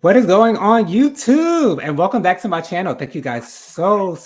What is going on YouTube? And welcome back to my channel. Thank you guys so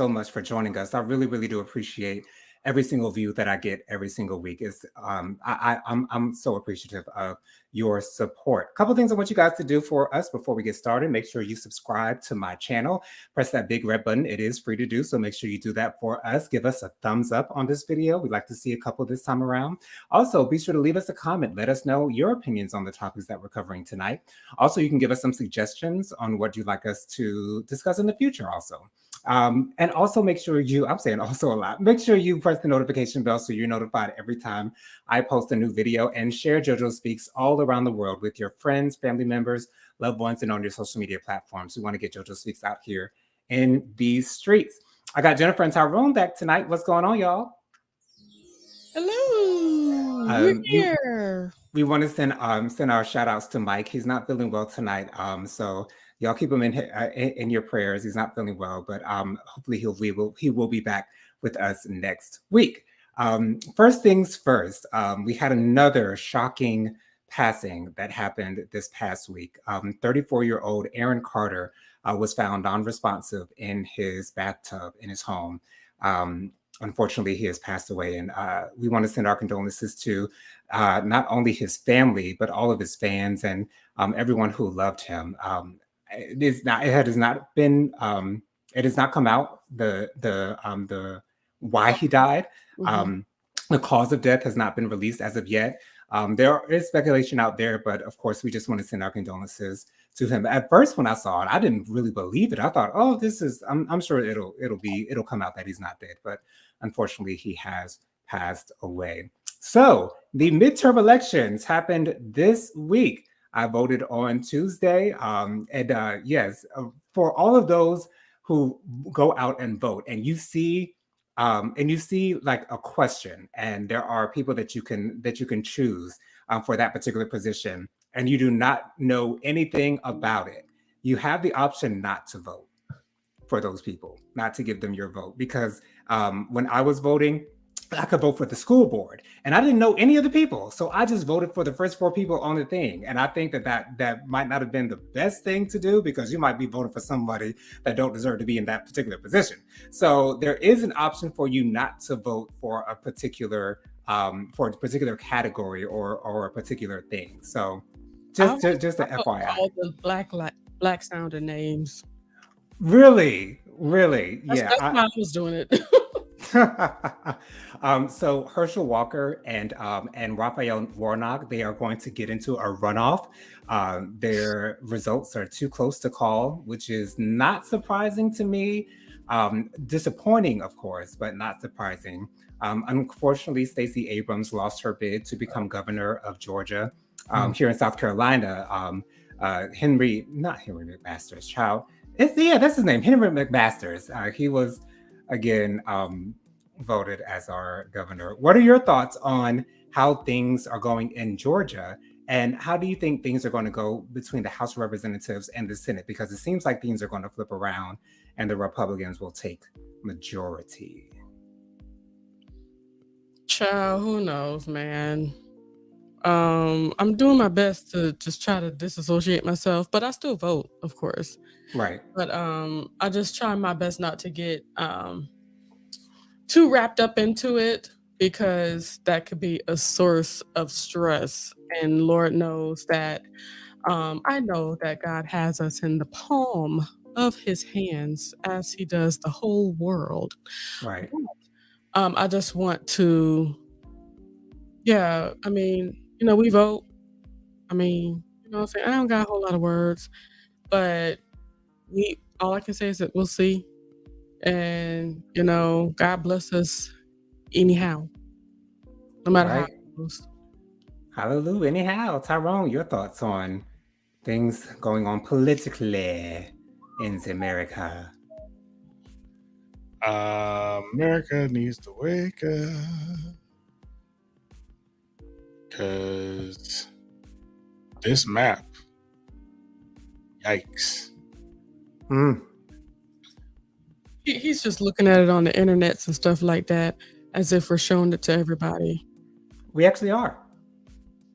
much for joining us. I really do appreciate every single view that I get every single week. I'm so appreciative of your support. A couple things I want you guys to do for us before we get started. Make sure you subscribe to my channel. Press that big red button. It is free to do, so make sure you do that for us. Give us a thumbs up on this video. We'd like to see a couple this time around. Also, be sure to leave us a comment. Let us know your opinions on the topics that we're covering tonight. Also, you can give us some suggestions on what you'd like us to discuss in the future also. And also make sure I'm saying also a lot, make sure you press the notification bell so you're notified every time I post a new video, and share JoJo Speaks all around the world with your friends, family members, loved ones, and on your social media platforms. We want to get JoJo Speaks out here in these streets. I got Jennifer and Tyrone back tonight. What's going on, y'all? Hello, we're here. We want to send our shout outs to Mike. He's not feeling well tonight, so y'all keep him in your prayers. He's not feeling well, but hopefully he will be back with us next week. First things first, we had another shocking passing that happened this past week. 34-year-old Aaron Carter was found non-responsive in his bathtub in his home. Unfortunately, he has passed away, and we want to send our condolences to not only his family, but all of his fans and everyone who loved him. It has not come out the why he died. The cause of death has not been released as of yet. There is speculation out there, but of course, we just want to send our condolences to him. At first, when I saw it, I didn't really believe it. I thought, oh, this is. I'm sure it'll come out that he's not dead, but unfortunately, he has passed away. So the midterm elections happened this week. I voted on Tuesday, yes, for all of those who go out and vote, and you see like a question, and there are people that you can choose for that particular position, and you do not know anything about it. You have the option not to vote for those people, not to give them your vote, because when I was voting, I could vote for the school board, and I didn't know any of the people, so I just voted for the first 4 people on the thing. And I think that might not have been the best thing to do, because you might be voting for somebody that don't deserve to be in that particular position. So there is an option for you not to vote for a particular category or a particular thing. So just an FYI. All the black sounding names. Really, That's yeah. why I was doing it. So Herschel Walker and Raphael Warnock, they are going to get into a runoff. Their results are too close to call, which is not surprising to me. Disappointing, of course, but not surprising. Unfortunately, Stacey Abrams lost her bid to become governor of Georgia. Here in South Carolina, not Henry McMaster's child. That's his name, Henry McMaster's. He was again voted as our governor. What are your thoughts on how things are going in Georgia, and how do you think things are going to go between the House of Representatives and the Senate? Because it seems like things are going to flip around and the Republicans will take majority. Child, who knows, man. I'm doing my best to just try to disassociate myself, but I still vote, of course. Right. But I just try my best not to get too wrapped up into it, because that could be a source of stress. And Lord knows that I know that God has us in the palm of his hands, as he does the whole world. Right. I just want to, I mean, we vote. I mean, what I'm saying? I don't got a whole lot of words, but all I can say is that we'll see. And, God bless us anyhow, no matter how it goes. Hallelujah. Anyhow, Tyrone, your thoughts on things going on politically in America? America needs to wake up, because this map, yikes. He's just looking at it on the internets and stuff like that, as if we're showing it to everybody. We actually are.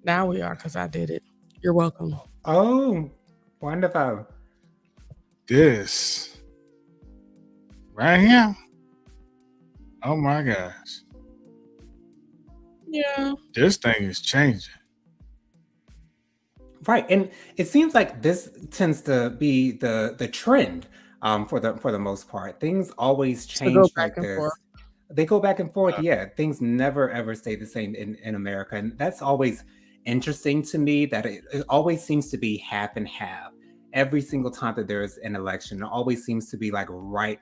Now we are, because I did it. You're welcome. Oh, Wonderful. This right here. Oh my gosh. Yeah. This thing is changing. Right, and it seems like this tends to be the trend for the most part. Things always To go change back like and forth. this. They go back and forth. Uh, Yeah, things never ever stay the same in America, and that's always interesting to me. That it always seems to be half and half every single time that there is an election. It always seems to be like right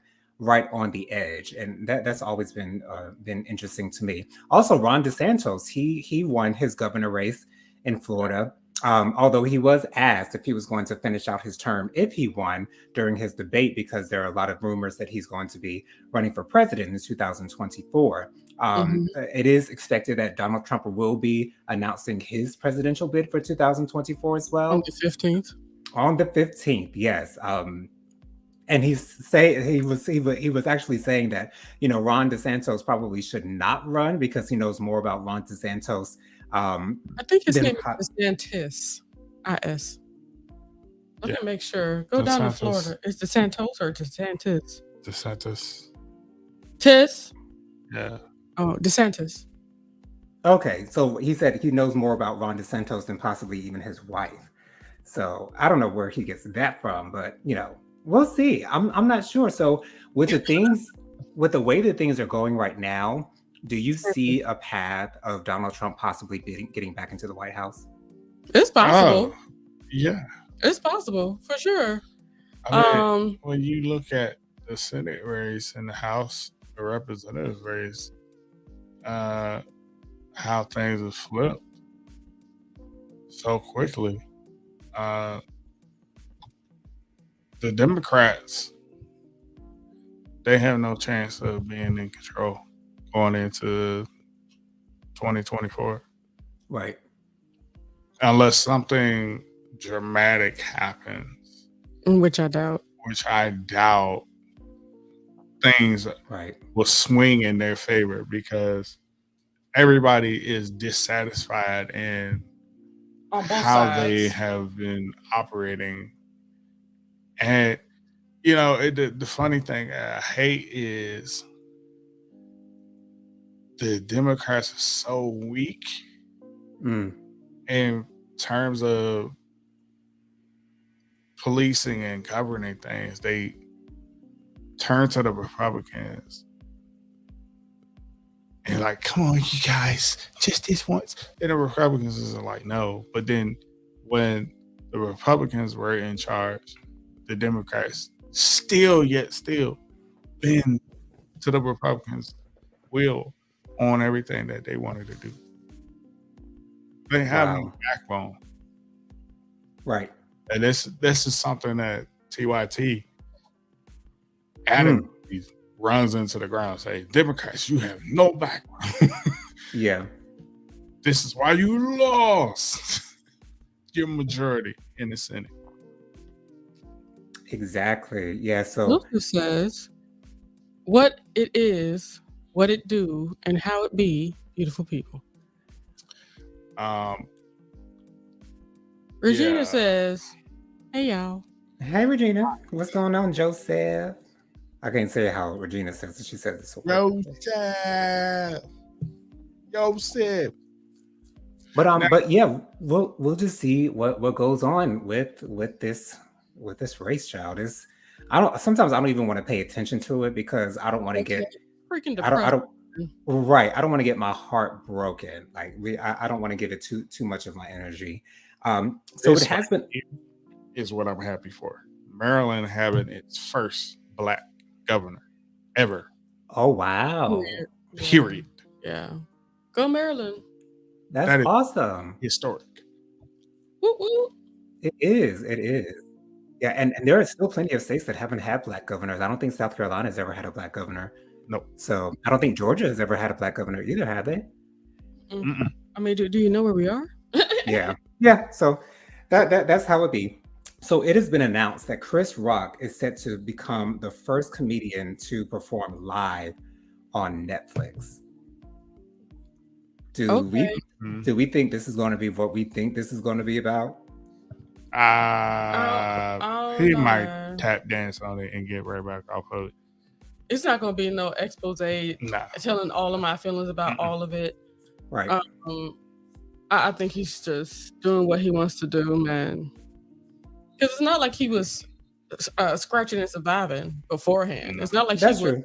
on the edge, and that's always been interesting to me. Also, Ron DeSantis, he won his governor race in Florida. Although he was asked if he was going to finish out his term if he won during his debate, because there are a lot of rumors that he's going to be running for president in 2024. Hmm. It is expected that Donald Trump will be announcing his presidential bid for 2024 as On well the 15th. on the 15th. Yes. And he was actually saying that Ron DeSantis probably should not run because he knows more about Ron DeSantis I think his than name is DeSantis. IS. Let yeah. me make sure. Go down to DeSantis. Florida. Is DeSantos or DeSantis? DeSantis. Tis? Yeah. Oh, DeSantis. Okay, so he said he knows more about Ron DeSantis than possibly even his wife. So I don't know where he gets that from, but we'll see. I'm not sure. So with the way that things are going right now, do you see a path of Donald Trump possibly getting back into the White House? It's possible. Oh, yeah. It's possible for sure. I mean, when you look at the Senate race and the House of Representatives race, how things have flipped so quickly. The Democrats, they have no chance of being in control going into 2024. Right. Unless something dramatic happens, which I doubt. which I doubt, things Right. will swing in their favor because everybody is dissatisfied in On both how they sides. have been operating. And the funny thing I hate is the Democrats are so weak in terms of policing and governing things. They turn to the Republicans and like, come on, you guys, just this once. And the Republicans is like, no. But then when the Republicans were in charge, the Democrats still bend to the Republicans' will on everything that they wanted to do. They have no backbone. Right. And this is something that TYT adamantly runs into the ground and say, Democrats, you have no backbone. Yeah. This is why you lost your majority in the Senate. Exactly. Yeah. So Luther says, what it is, what it do, and how it be, beautiful people. Regina says, hey, y'all. Hey, Regina. What's going on, Joseph? I can't say how Regina says it. She says it so Joseph. But yeah, we'll just see what goes on with this race, child. Sometimes I don't even want to pay attention to it because I don't want to get freaking depressed. I don't want to get my heart broken. Like I don't want to give it too much of my energy. So it has been is what I'm happy for. Maryland having its first Black governor ever. Oh wow! Period. Yeah, go Maryland. That's awesome. Historic. Woo woo. It is. It is. Yeah, and there are still plenty of states that haven't had Black governors. I don't think South Carolina has ever had a Black governor. No. So I don't think Georgia has ever had a Black governor either, have they? I mean, do you know where we are? Yeah. Yeah. So that's how it be. So it has been announced that Chris Rock is set to become the first comedian to perform live on Netflix. Do we think this is going to be what we think this is going to be about? He know, might man. tap dance on it and get right back off of it. It's not gonna be no expose Nah. telling all of my feelings about all of it. Right. I think he's just doing what he wants to do, man. Because it's not like he was scratching and surviving beforehand. No. It's not like That's he was,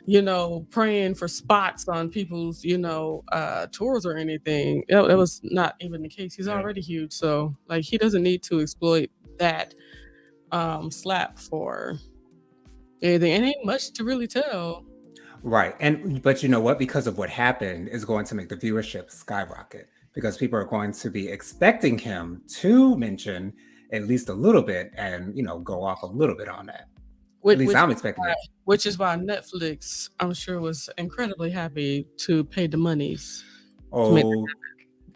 true. praying for spots on people's, tours or anything. That was not even the case. He's already huge, so like he doesn't need to exploit that slap for anything. And ain't much to really tell. Right. But you know what? Because of what happened is going to make the viewership skyrocket because people are going to be expecting him to mention at least a little bit and, go off a little bit on that. At least I'm expecting it. Which is why Netflix, I'm sure, was incredibly happy to pay the monies. Oh,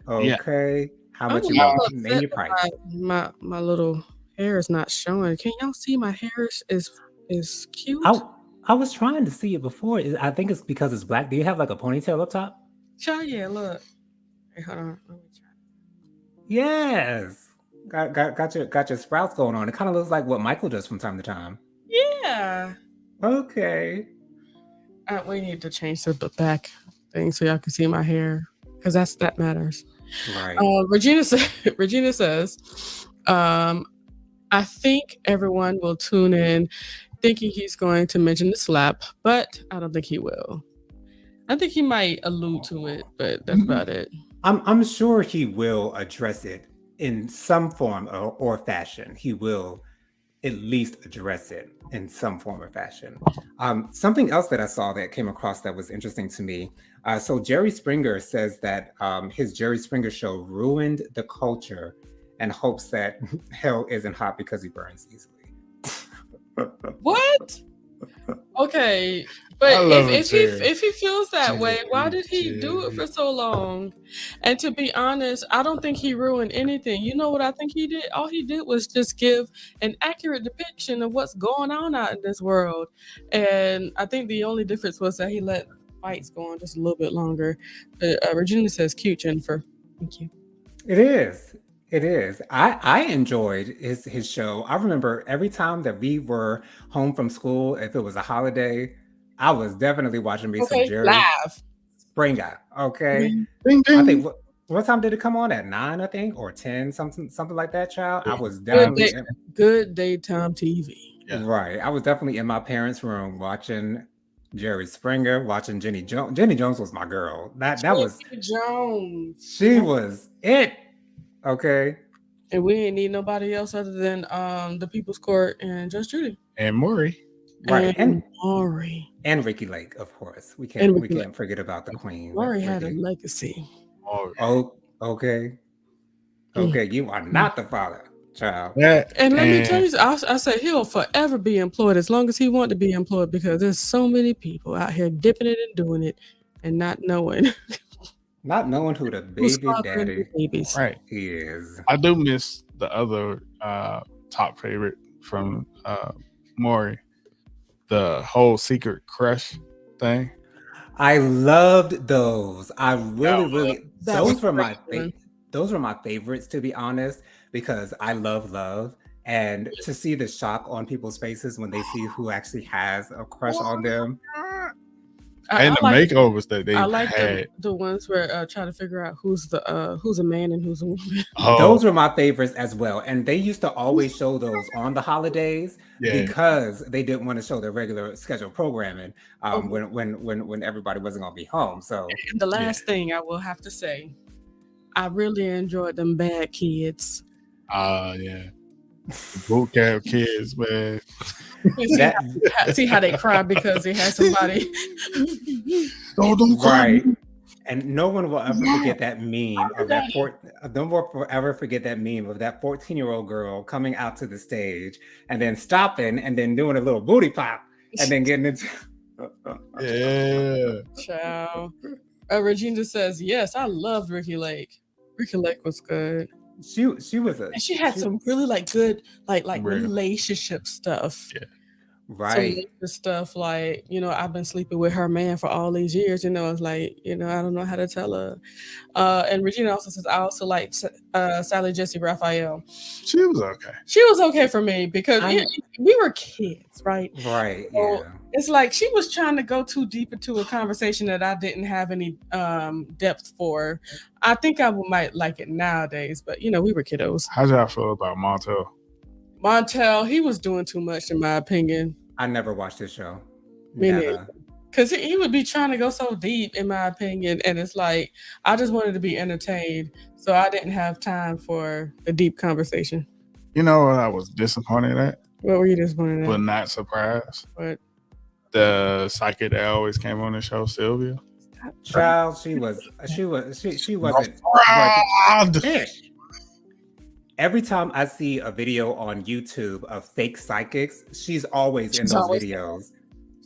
okay. How much you want? Name your price. My little hair is not showing. Can y'all see my hair is cute? I was trying to see it before. I think it's because it's black. Do you have like a ponytail up top? Yeah, look. Hey, hold on. Let me try. Yes. Got your sprouts going on. It kind of looks like what Michael does from time to time. Yeah. Okay. We need to change the back thing so y'all can see my hair because that matters. Right. Regina says, I think everyone will tune in thinking he's going to mention the slap, but I don't think he will. I think he might allude to it, but that's about it. I'm sure he will address it in some form or fashion. He will at least address it in some form or fashion. Something else that I saw that came across that was interesting to me. So Jerry Springer says that his Jerry Springer show ruined the culture and hopes that hell isn't hot because he burns easily. What? Okay, but if he feels that way, why did he do it for so long? And to be honest, I don't think he ruined anything. You know what I think he did? All he did was just give an accurate depiction of what's going on out in this world. And I think the only difference was that he let fights go on just a little bit longer. Regina says, "Cute, Jennifer." Thank you. It is. It is. I enjoyed his show. I remember every time that we were home from school, if it was a holiday, I was definitely watching me some Jerry live. Springer. Okay. Ding, ding. I think what time did it come on? At 9, I think, or 10, something like that, child. I was definitely good daytime TV. Yeah. Right. I was definitely in my parents' room watching Jerry Springer, watching Jenny Jones. Jenny Jones was my girl. That was Jones. She was it. Okay. And we ain't need nobody else other than the People's Court and Judge Judy. And Maury. Right. And Maury. And Ricky Lake, of course. We can't forget about the queen. Maury had a legacy. Oh, okay. Okay, you are not the father, child. And let me tell you, I say he'll forever be employed as long as he wants to be employed because there's so many people out here dipping it and doing it and not knowing. Not knowing who the baby daddy right is. I do miss the other top favorite from Maury, the whole secret crush thing. I loved those. I really those were my favorites, to be honest, because I love and to see the shock on people's faces when they see who actually has a crush on them. And the makeovers that they had. I like the ones where trying to figure out who's a man and who's a woman. Those were my favorites as well. And they used to always show those on the holidays because they didn't want to show their regular scheduled programming when everybody wasn't going to be home. So and the last thing I will have to say, I really enjoyed them bad kids. Yeah. Boot camp kids, man. See how they cry because they had somebody. Don't cry. Right. And no one will ever forget that meme of that. No one will ever forget that meme of that 14-year-old girl coming out to the stage and then stopping and then doing a little booty pop and then getting into. Yeah. Ciao. Regina says, "Yes, I loved Ricky Lake. Ricky Lake was good. She was and she had some really good relationship stuff. Yeah. Right. stuff like, I've been sleeping with her man for all these years. It's like, I don't know how to tell her. And Regina also says, I also like Sally Jesse Raphael. She was okay. She was okay for me because we were kids, right? Right. So Yeah. it's like she was trying to go too deep into a conversation that I didn't have any depth for. I think I might like it nowadays, but we were kiddos. How y'all feel about Montel? Montel, he was doing too much in my opinion. I never watched this show. Me Never. neither. Because he would be trying to go so deep, in my opinion, and it's like I just wanted to be entertained, so I didn't have time for a deep conversation. You know what I was disappointed at, What were you disappointed at? but not surprised? What? The psychic that always came on the show, Sylvia. Child, she wasn't Fraud. Every time I see a video on YouTube of fake psychics, she's always in those always videos.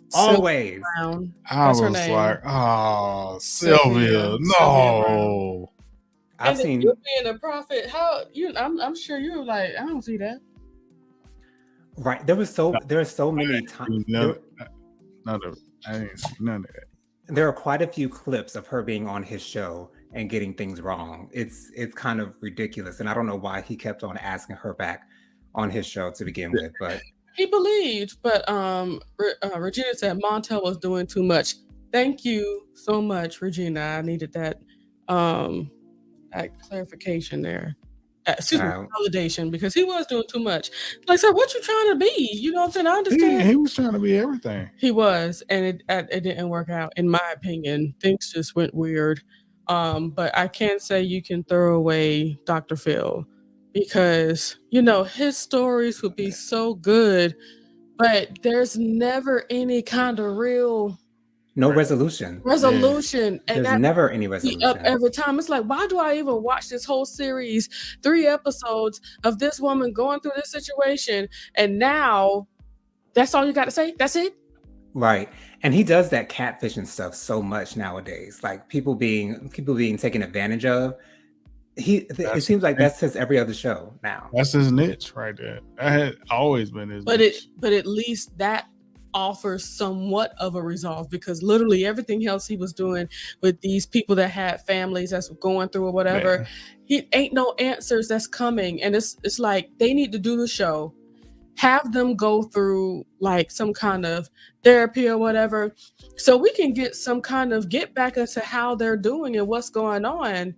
Sylvia Always. Brown. I That's her was name. like, oh, Sylvia, Sylvia no. I've And seen you being a prophet, how you? I'm sure you were like, I don't see that. right. There are so many times. None of it. I didn't see none of that. There are quite a few clips of her being on his show and getting things wrong. It's kind of ridiculous, and I don't know why he kept on asking her back on his show to begin with. But He believed, but Regina said Montel was doing too much. Thank you so much, Regina. I needed that clarification there. Excuse me, validation, because he was doing too much. Like, sir, what you trying to be? You know what I'm saying? I understand. He was trying to be everything. He was, and it didn't work out, in my opinion. Things just went weird. But I can't say you can throw away Dr. Phil because, his stories would be so good, but there's never any kind of real resolution. And there's never any resolution. Up every time. It's like, why do I even watch this whole series, 3 episodes of this woman going through this situation, and now that's all you got to say? That's it? Right. And he does that catfishing stuff so much nowadays, like people being taken advantage of. It seems like that's his every other show now. That's his niche right there. That had always been his niche. But at least that offers somewhat of a resolve, because literally everything else he was doing with these people that had families that's going through or whatever, he ain't no answers that's coming. And it's like they need to do the show, have them go through like some kind of therapy or whatever, so we can get some kind of get back into how they're doing and what's going on,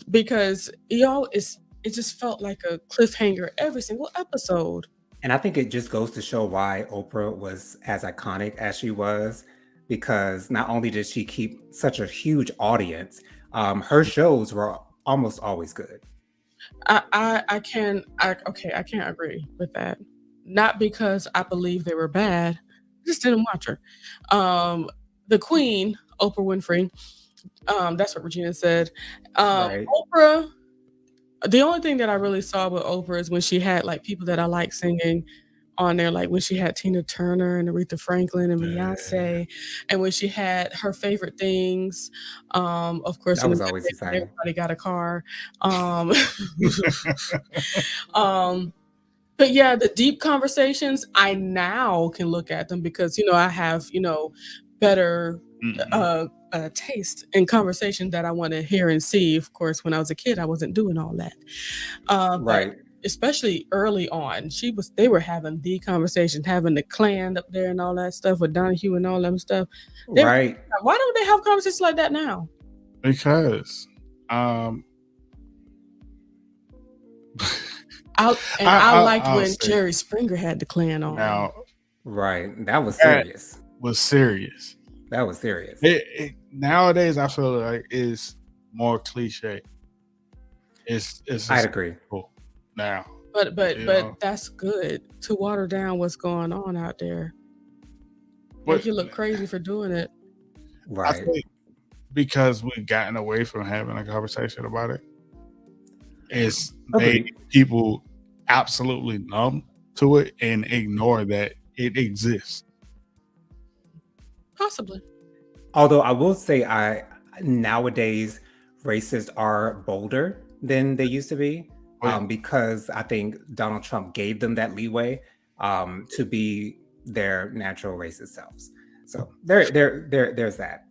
because it just felt like a cliffhanger every single episode. And I think it just goes to show why Oprah was as iconic as she was, because not only did she keep such a huge audience, her shows were almost always good. I can't agree with that. Not because I believe they were bad, I just didn't watch her. The Queen, Oprah Winfrey, that's what Regina said. Right. Oprah, the only thing that I really saw with Oprah is when she had like people that I like singing on there, like when she had Tina Turner and Aretha Franklin and Beyonce, and when she had her favorite things. Of course, that was always exciting. Everybody got a car. But yeah, the deep conversations, I now can look at them because, I have, better taste in conversation that I want to hear and see. Of course, when I was a kid, I wasn't doing all that. Right. But especially early on, they were having the conversation, having the clan up there and all that stuff with Donahue and all that stuff. Right. Why don't they have conversations like that now? Because I liked when Jerry Springer had the clan on. Now, right. That was serious. That was serious. Nowadays, I feel like it's more cliche. It's I'd agree. Cool now. But that's good to water down what's going on out there. Make you look crazy for doing it. Right. I think because we've gotten away from having a conversation about it, it's made people absolutely numb to it and ignore that it exists. Possibly. Although I will say nowadays racists are bolder than they used to be, because I think Donald Trump gave them that leeway to be their natural racist selves. So there's that.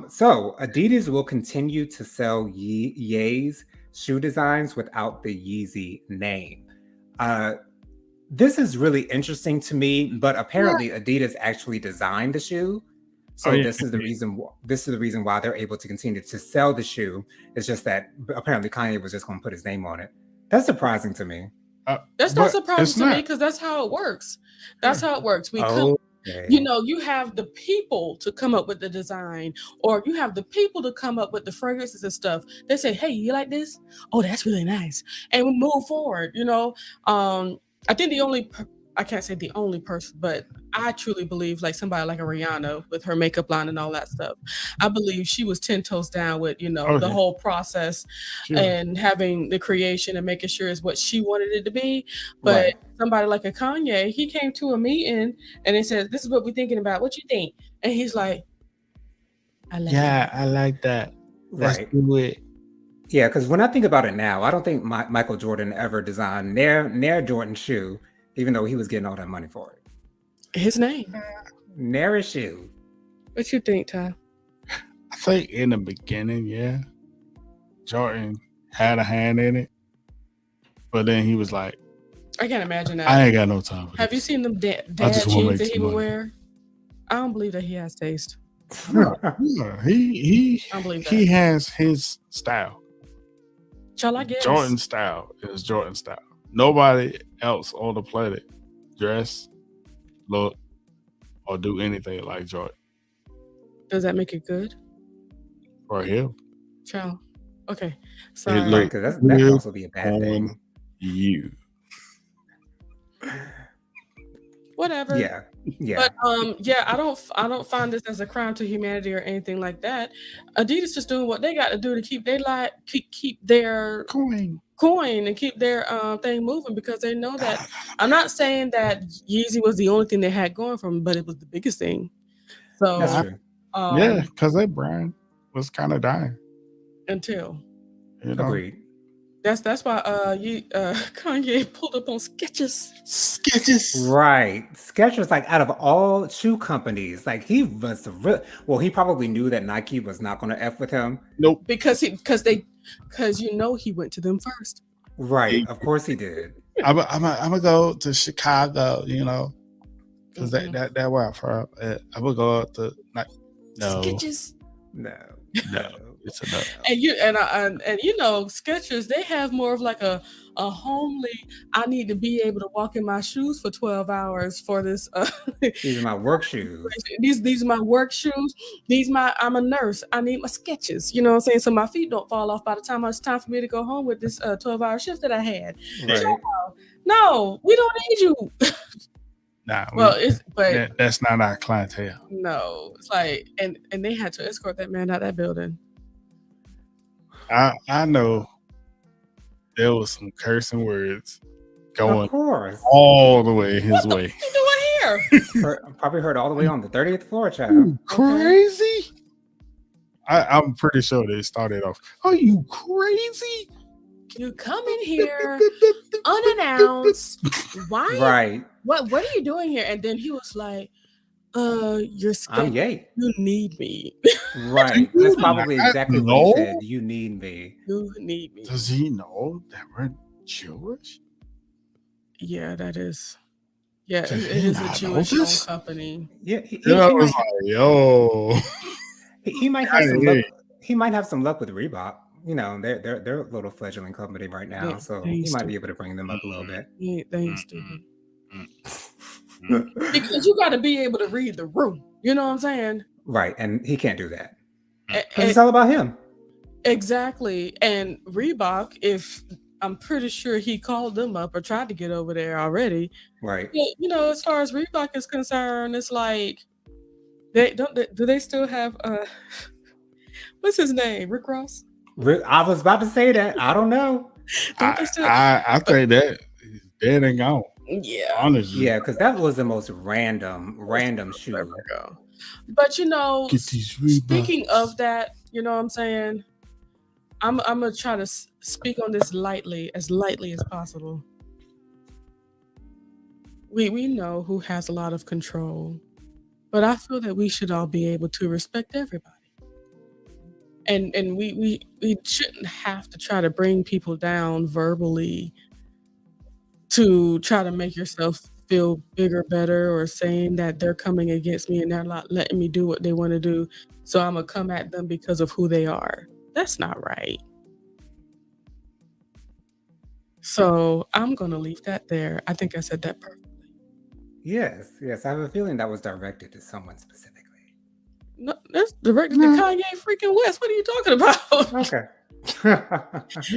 So Adidas will continue to sell Ye's shoe designs without the Yeezy name. Uh, this is really interesting to me, but apparently Adidas actually designed the shoe. So yeah. this is the reason. This is the reason why they're able to continue to sell the shoe. It's just that apparently Kanye was just going to put his name on it. That's surprising to me. That's not surprising to me because that's how it works. That's how it works. You have the people to come up with the design, or you have the people to come up with the fragrances and stuff. They say, "Hey, you like this? Oh, that's really nice," and we move forward. I think I can't say the only person, but I truly believe like somebody like a Rihanna with her makeup line and all that stuff. I believe she was 10 toes down with, the whole process and having the creation and making sure it's what she wanted it to be. But somebody like a Kanye, he came to a meeting and they said, "This is what we're thinking about. What you think?" And he's like, I like that. Let's Right. do it. Yeah, because when I think about it now, I don't think Michael Jordan ever designed Nair Jordan shoe, even though he was getting all that money for it. His name. Nair shoe. What you think, Ty? I think in the beginning, Jordan had a hand in it, but then he was like, I can't imagine that. I ain't got no time for Have this. you seen them dad jeans that he would wear? I don't believe that he has taste. He has his style. I guess Jordan style is Jordan style. Nobody else on the planet dress, look, or do anything like Jordan. Does that make it good? For him. Child. Okay. Sorry. Right, because that can also be a bad thing. You. Whatever. Yeah. But I don't find this as a crime to humanity or anything like that. Adidas just doing what they got to do to keep keep their coin and keep their thing moving, because they know that. I'm not saying that Yeezy was the only thing they had going for them, but it was the biggest thing. So that's true. Because their brand was kind of dying until agreed. That's why Kanye pulled up on Skechers. Right. Skechers, like out of all shoe companies, like he was he probably knew that Nike was not going to F with him. Nope. Because he went to them first. Right. Of course he did. I'm gonna go to Chicago, because that where I'm from. I'm gonna go out to Skechers. No. It's enough. And Skechers, they have more of like a homely. I need to be able to walk in my shoes for 12 hours for this. These are my work shoes. These are my work shoes. I'm a nurse. I need my Skechers. You know what I'm saying? So my feet don't fall off by the time it's time for me to go home with this 12-hour shift that I had. Right. No, we don't need you. Nah, that's not our clientele. No, it's like, and they had to escort that man out of that building. I know there was some cursing words going all the way his way. What are you doing here? Probably heard all the way on the 30th floor, child. Crazy. I'm pretty sure they started off, "Are you crazy? You come in here unannounced. Why? Right. What are you doing here?" And then he was like, "You're scared. You need me." Right. That's probably exactly what he said. You need me. You need me. Does he know that we're Jewish? Yeah, that is. Yeah, it is a Jewish company. Yeah. He might have some luck. He might have some luck with Reebok. They're a little fledgling company right now, so he might be able to bring them up a little bit. They ain't stupid. Because you got to be able to read the room. You know what I'm saying? Right, and he can't do that. It's all about him. Exactly. And Reebok, I'm pretty sure he called them up or tried to get over there already. Right. But, as far as Reebok is concerned, it's like do they still have what's his name? Rick Ross? I was about to say that. I don't know. I think that is dead and gone. Yeah. Honestly. Yeah, because that was the most random shoe. But speaking of that, you know what I'm saying? I'm gonna try to speak on this as lightly as possible. we know who has a lot of control, but I feel that we should all be able to respect everybody. And we shouldn't have to try to bring people down verbally to try to make yourself feel bigger, better, or saying that they're coming against me and they're not letting me do what they want to do. So I'm going to come at them because of who they are. That's not right. So I'm going to leave that there. I think I said that perfectly. Yes, I have a feeling that was directed to someone specifically. No, that's directed to Kanye freaking West. What are you talking about? Okay.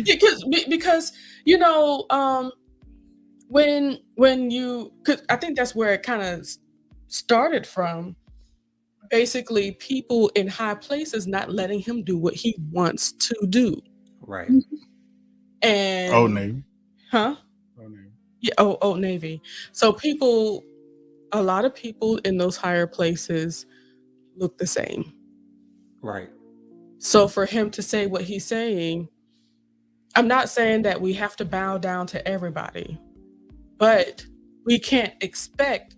because when you, cause I think that's where it kind of started from. Basically, people in high places not letting him do what he wants to do. Right. And Old Navy. Huh? Old Navy. Yeah, Old Navy. So a lot of people in those higher places look the same. Right. So for him to say what he's saying, I'm not saying that we have to bow down to everybody, but we can't expect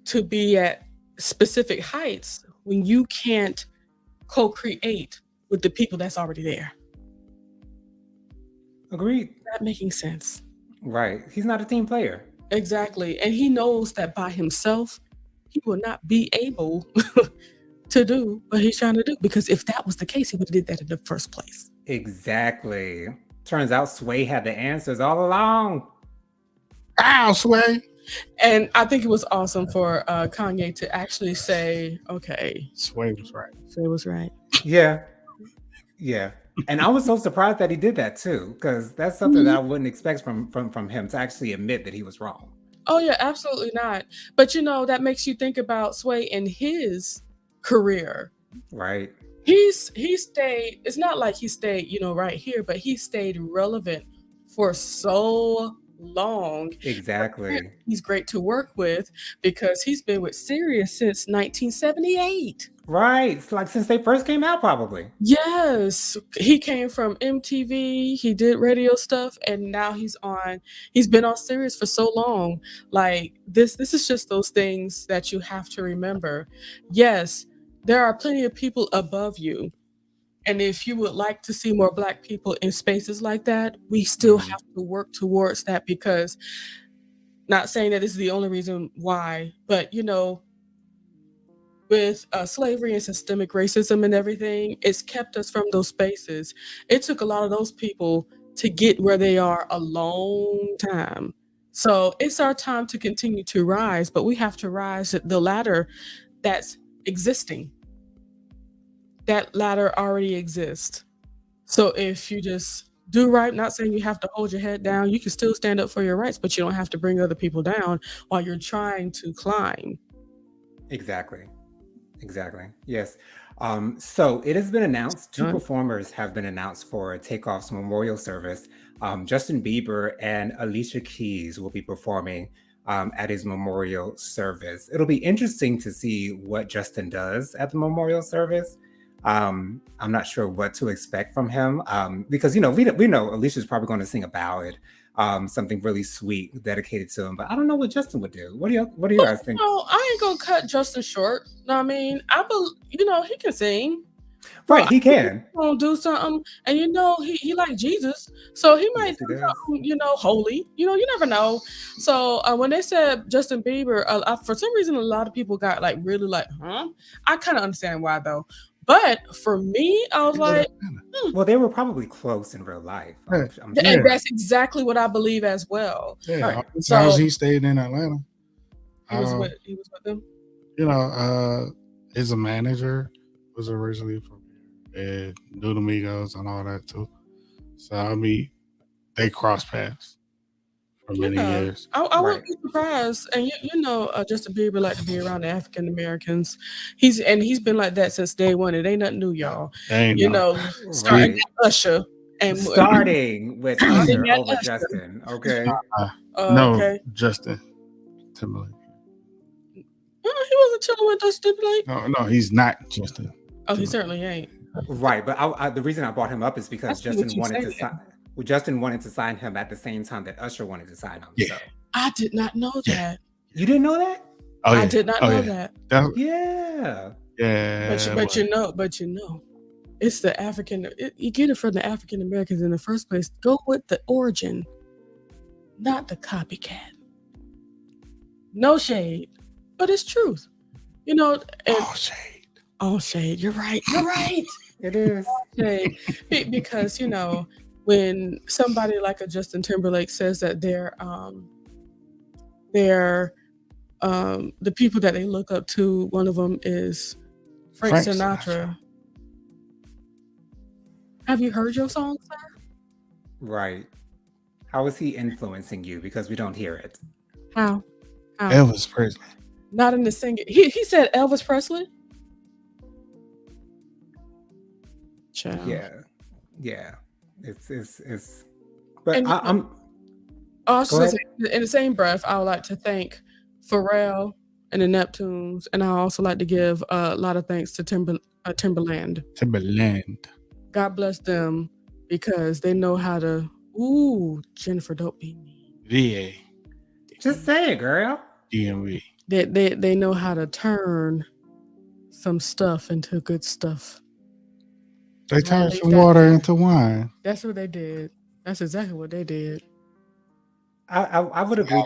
to be at specific heights when you can't co-create with the people that's already there. Agreed. Is that making sense? Right. He's not a team player. Exactly. And he knows that by himself, he will not be able to do what he's trying to do. Because if that was the case, he would have did that in the first place. Exactly. Turns out Sway had the answers all along. Ow, Sway. And I think it was awesome for Kanye to actually say, okay. Sway was right. Sway was right. Yeah. And I was so surprised that he did that too, because that's something that I wouldn't expect from him, to actually admit that he was wrong. Oh yeah, absolutely not. But that makes you think about Sway in his career. Right. He stayed, it's not like he stayed, right here, but he stayed relevant for so long. Exactly. He's great to work with because he's been with Sirius since 1978. Right. It's like since they first came out, probably. Yes. He came from MTV, he did radio stuff, and now he's been on Sirius for so long. Like this is just those things that you have to remember. Yes, there are plenty of people above you. And if you would like to see more Black people in spaces like that, we still have to work towards that, because not saying that this is the only reason why, but with slavery and systemic racism and everything, it's kept us from those spaces. It took a lot of those people to get where they are a long time. So it's our time to continue to rise, but we have to rise the ladder that's existing. That ladder already exists. So if you just do right, not saying you have to hold your head down, you can still stand up for your rights, but you don't have to bring other people down while you're trying to climb. Exactly. Yes. So it has been announced, two performers have been announced for Takeoff's memorial service. Justin Bieber and Alicia Keys will be performing at his memorial service. It'll be interesting to see what Justin does at the memorial service. I'm not sure what to expect from him, because we know Alicia's probably going to sing a ballad, something really sweet dedicated to him. But I don't know what Justin would do. What do you guys think? I ain't gonna cut Justin short. I mean, he can sing. Right, he can. Gonna do something, and he like Jesus, so he might do something, holy. You never know. So when they said Justin Bieber, for some reason, a lot of people got like really like, huh? I kind of understand why though. But for me, I was like, well, they were probably close in real life. And that's exactly what I believe as well. Yeah. Right. So he stayed in Atlanta. He was with them. His manager was originally from here, and knew the Migos and all that too. So I mean, they crossed paths for many years. I wouldn't be surprised. And Justin Bieber like to be around the African Americans. He's been like that since day one. It ain't nothing new, y'all. Starting with Usher and starting with Usher over Justin. Okay. No, Justin Timberlake. He wasn't chilling with Justin Timberlake. No, he's not Justin. Oh, he certainly ain't. Right, but the reason I brought him up is because Justin wanted to sign him at the same time that Usher wanted to sign him. Yeah. So. I did not know that. You didn't know that? Oh yeah. I did not know that. Yeah. But you know, it's the African. You get it from the African Americans in the first place. Go with the origin, not the copycat. No shade, but it's truth. You know, and Oh shade. all shade. You're right. You're right. It is. Shade. Because you know, when somebody like a Justin Timberlake says that they're the people that they look up to, one of them is Frank Sinatra. Have you heard your song, sir? Right. How is he influencing you? Because we don't hear it. How? Elvis Presley. Not in the singing. He said Elvis Presley. Child. Yeah. It's. But And I'm. also in the same breath, I would like to thank Pharrell and the Neptunes, and I also like to give a lot of thanks to Timberland. God bless them because they know how to. Ooh, Jennifer, don't be mean. VA. Just say it, girl. DMV. They know how to turn some stuff into good stuff. They turned some water into wine. That's what they did. That's exactly what they did. I would agree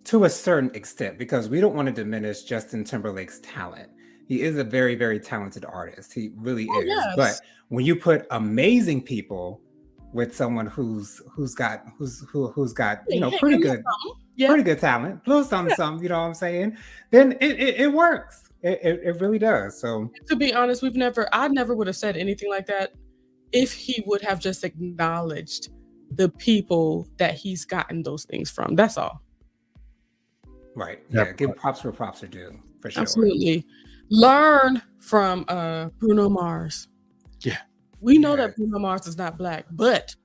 to a certain extent because we don't want to diminish Justin Timberlake's talent. He is a very, very talented artist. He really is. Yes. But when you put amazing people with someone who's got pretty good talent, little something, you know what I'm saying? Then it works. It really does. So to be honest, I never would have said anything like that if he would have just acknowledged the people that he's gotten those things from. That's all. Right. Yeah. Give props where props are due, for sure. Absolutely. Learn from Bruno Mars. Yeah. We know that Bruno Mars is not black, but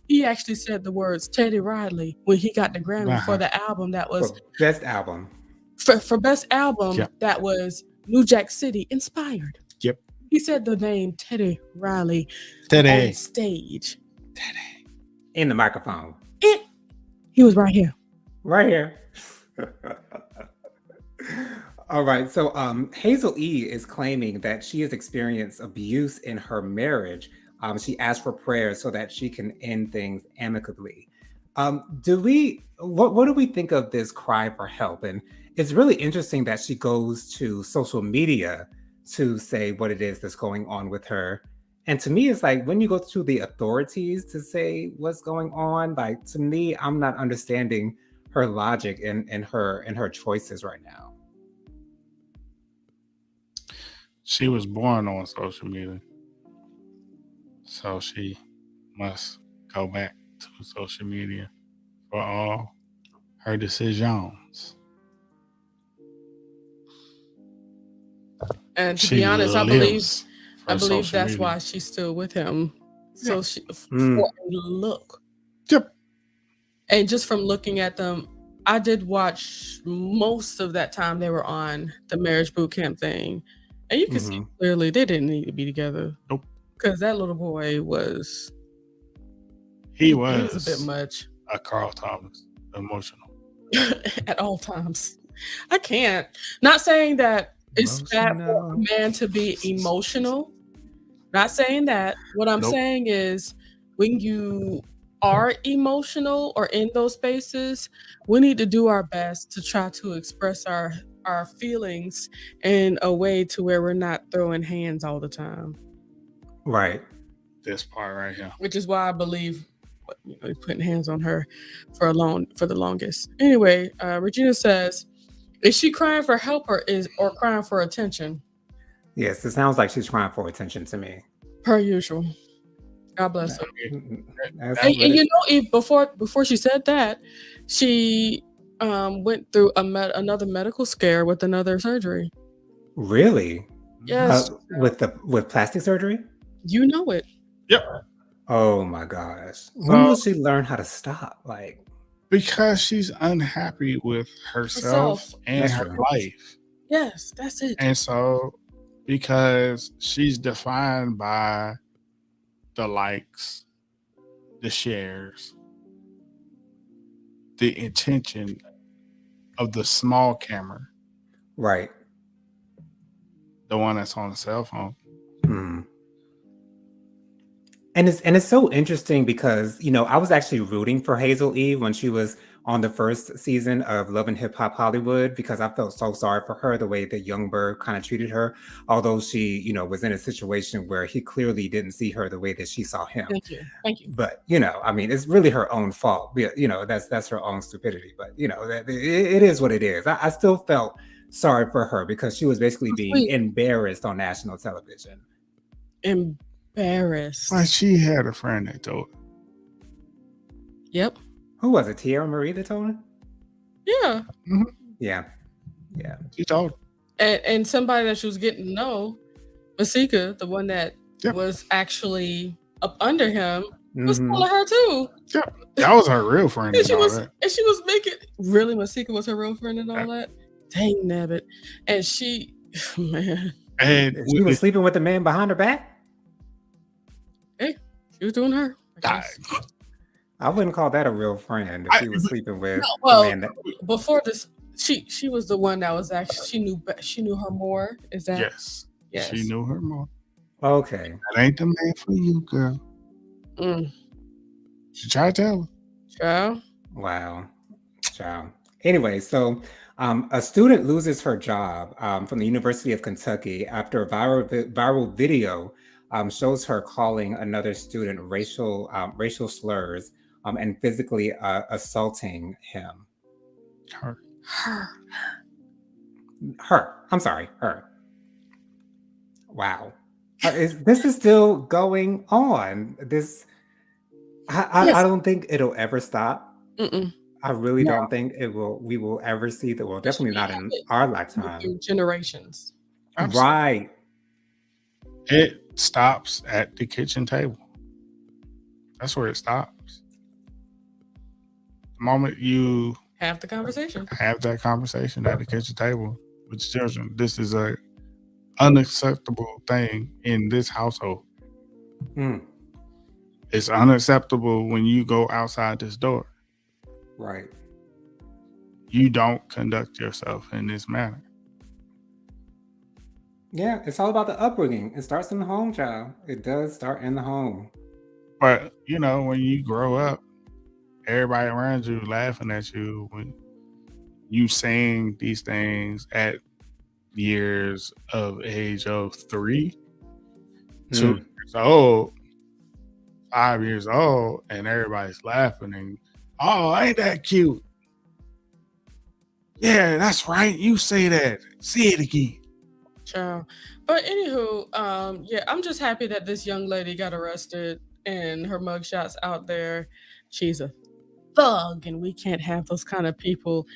he actually said the words Teddy Riley when he got the Grammy for the album that was for best album. For best album that was New Jack City inspired. Yep. He said the name Teddy Riley on stage. Teddy. In the microphone. He was right here. Right here. All right. So Hazel E is claiming that she has experienced abuse in her marriage. She asked for prayers so that she can end things amicably. What do we think of this cry for help? And it's really interesting that she goes to social media to say what it is that's going on with her. And to me, it's like when you go to the authorities to say what's going on, like to me, I'm not understanding her logic and her choices right now. She was born on social media, so she must go back to social media for all her decisions. And to be honest, I believe that's why she's still with him. So she for a look. Yep. And just from looking at them, I did watch most of that time they were on the marriage boot camp thing. And you can see clearly they didn't need to be together. Nope. Because that little boy was he was a bit much. A Carl Thomas, emotional. At all times. I can't. Not saying that it's bad for a man to be emotional. Not saying that. What I'm saying is when you are emotional or in those spaces, we need to do our best to try to express our feelings in a way to where we're not throwing hands all the time. Right. This part right here. Which is why I believe he's putting hands on her for the longest. Anyway, Regina says, is she crying for help or crying for attention? Yes, it sounds like she's crying for attention to me. Per usual. God bless her. And you know, before she said that, she went through another medical scare with another surgery. Really? Yes. With plastic surgery? You know it. Yep. Oh my gosh. When will she learn how to stop? Like, because she's unhappy with herself and her life. Yes, that's it. And so because she's defined by the likes, the shares, the intention of the small camera, Right. the one that's on the cell phone. Hmm. And it's so interesting because, you know, I was actually rooting for Hazel Eve when she was on the first season of Love and Hip Hop Hollywood because I felt so sorry for her the way that Youngberg kind of treated her, although she, you know, was in a situation where he clearly didn't see her the way that she saw him. Thank you. Thank you. But, you know, I mean, it's really her own fault. You know, that's her own stupidity. But, you know, it is what it is. I still felt sorry for her because she was basically being Sweet. embarrassed on national television. Embarrassed. Like she had a friend that told her. Yep. Who was it? Tierra Marie that told her? Yeah. Mhm. Yeah. Yeah. She told her. And somebody that she was getting to know, Masika, the one that Yep. was actually up under him, was Mhm. telling her too. Yeah, that was her real friend. And she all was that. and she was making really Masika was her real friend and all that. Dang nabbit. And she man. And She was sleeping with the man behind her back? Hey, she was doing her. I wouldn't call that a real friend if she was sleeping with well, the man that before this, she was the one that was actually she knew her more. Is that yes, Yes. she knew her more. Okay. That ain't the man for you, girl. She tried to tell her. Child. Wow. Child. Anyway, so a student loses her job from the University of Kentucky after a viral video shows her calling another student racial slurs and physically assaulting him. Her. I'm sorry, her. Wow. This is still going on. This I don't think it'll ever stop. Mm-mm. I really don't think we will ever see that. Well, definitely not in our lifetime. Generations. Absolutely. Right. It stops at the kitchen table. That's where it stops. The moment you have the conversation at the kitchen table with children, this is a unacceptable thing in this household. It's unacceptable when you go outside this door. Right. You don't conduct yourself in this manner. Yeah, it's all about the upbringing. It starts in the home, child. It does start in the home. But, you know, when you grow up, everybody around you laughing at you when you saying these things at years of age of 3, 2 years old, 5 years old, and everybody's laughing and, oh, ain't that cute? Yeah, that's right. You say that. Say it again. Child. But anywho, yeah, I'm just happy that this young lady got arrested and her mugshot's out there. She's a thug, and we can't have those kind of people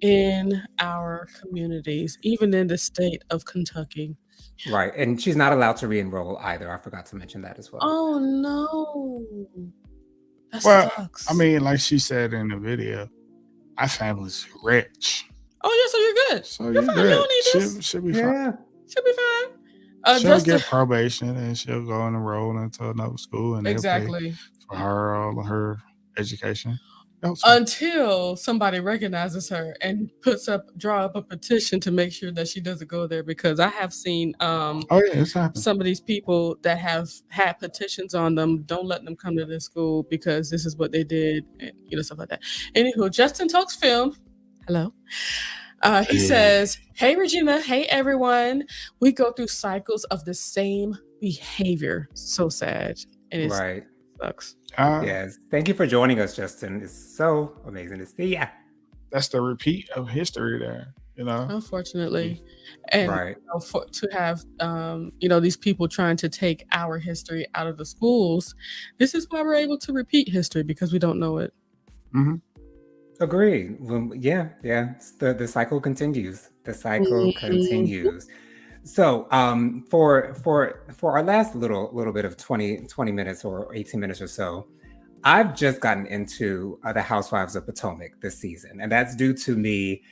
in our communities, even in the state of Kentucky. Right. And she's not allowed to re-enroll either. I forgot to mention that as well. Oh no. That Well, sucks. I mean, like she said in the video, my family's rich. Oh yeah, so you're good. So you're you're fine. good. You don't need this. She'll be fine. She'll be fine. She'll get probation and she'll go and enroll into another school and they'll pay for her all of her education. Until somebody recognizes her and draw up a petition to make sure that she doesn't go there, because I have seen it's happened. Some of these people that have had petitions on them, don't let them come to this school because this is what they did, and stuff like that. Anywho, Justin Talks Film. Hello. He says, "Hey Regina, hey everyone. We go through cycles of the same behavior. So sad, and it sucks." Yes. Thank you for joining us, Justin. It's so amazing to see ya. That's the repeat of history there, Unfortunately. And to have these people trying to take our history out of the schools, this is why we're able to repeat history, because we don't know it. Agreed. Well, yeah. The cycle continues. The cycle continues. So for our last little bit of 20 minutes or 18 minutes or so, I've just gotten into the Housewives of Potomac this season, and that's due to me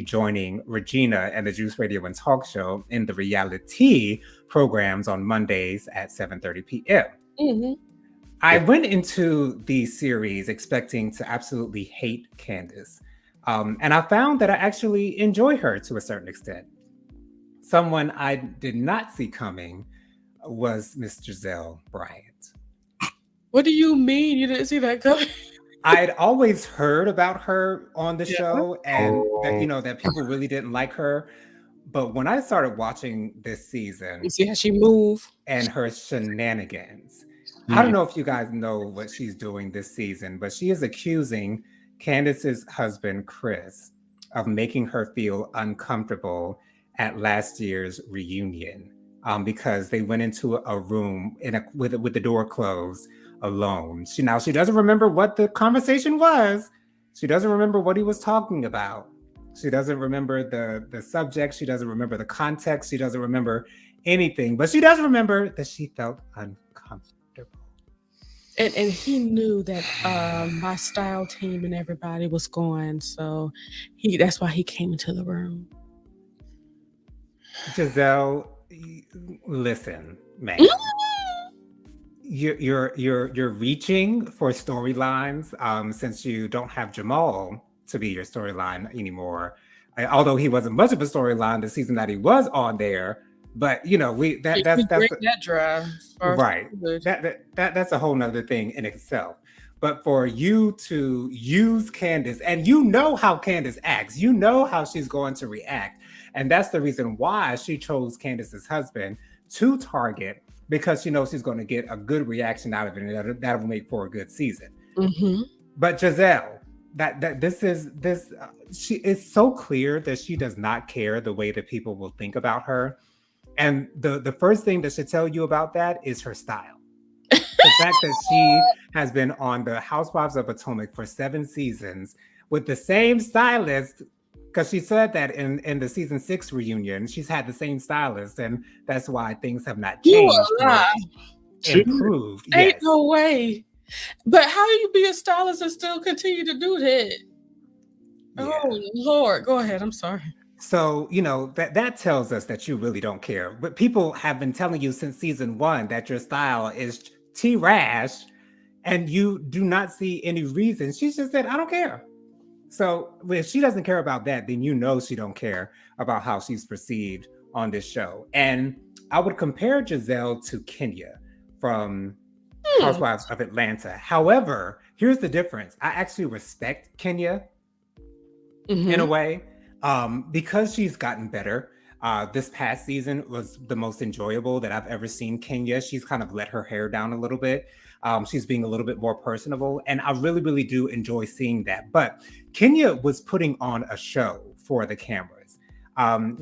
joining Regina and the Juice Radio and Talk Show in the reality programs on Mondays at 7:30 p.m. I went into the series expecting to absolutely hate Candace. And I found that I actually enjoy her to a certain extent. Someone I did not see coming was Miss Giselle Bryant. What do you mean you didn't see that coming? I'd always heard about her on the Yeah. show and that, Oh, that people really didn't like her. But when I started watching this You season see how she move? and her shenanigans, I don't yeah. know if you guys know what she's doing this season, but she is accusing Candace's husband, Chris, of making her feel uncomfortable at last year's reunion because they went into a room with the door closed alone. She doesn't remember what the conversation was. She doesn't remember what he was talking about. She doesn't remember the subject. She doesn't remember the context. She doesn't remember anything, but she does remember that she felt uncomfortable. And he knew that my style team and everybody was going, so that's why he came into the room. Giselle, listen, man. You're reaching for storylines since you don't have Jamal to be your storyline anymore. Although he wasn't much of a storyline the season that he was on there, but that's that dry. right. That's a whole nother thing in itself. But for you to use Candace, and you know how Candace acts, you know how she's going to react, and that's the reason why she chose Candace's husband to target because she knows she's going to get a good reaction out of it, and that will make for a good season. Mm-hmm. But Giselle, she is so clear that she does not care the way that people will think about her. And the first thing that should tell you about that is her style. The fact that she has been on the Housewives of Potomac for 7 seasons with the same stylist, because she said that in the season 6 reunion, she's had the same stylist, and that's why things have not changed or improved. Ain't no way. But how do you be a stylist and still continue to do that? Yeah. Oh Lord, go ahead. I'm sorry. So, that tells us that you really don't care. But people have been telling you since season 1 that your style is T-rash, and you do not see any reason. She's just said, I don't care. So if she doesn't care about that, then she don't care about how she's perceived on this show. And I would compare Giselle to Kenya from Housewives of Atlanta. However, here's the difference. I actually respect Kenya in a way. Because she's gotten better. This past season was the most enjoyable that I've ever seen Kenya. She's kind of let her hair down a little bit. She's being a little bit more personable, and I really, really do enjoy seeing that. But Kenya was putting on a show for the cameras.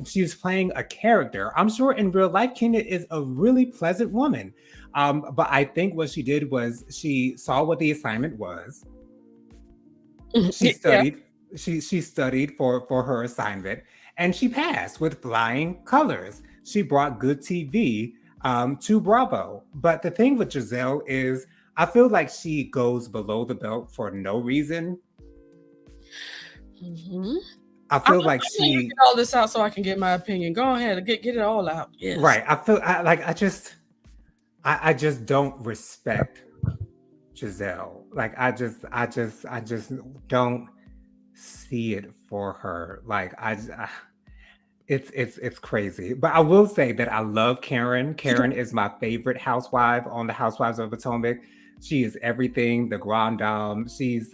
She was playing a character. I'm sure in real life, Kenya is a really pleasant woman. But I think what she did was she saw what the assignment was. She studied. Yeah. She studied for her assignment, and she passed with flying colors. She brought good TV to Bravo. But the thing with Giselle is I feel like she goes below the belt for no reason. Mm-hmm. I feel like she get all this out so I can get my opinion. Go ahead and get it all out. Yes. Right. I just don't respect Giselle. Like I just don't see it for her. Like it's crazy. But I will say that I love Karen. Karen is my favorite housewife on the Housewives of Potomac. She is everything, the grand dame. She's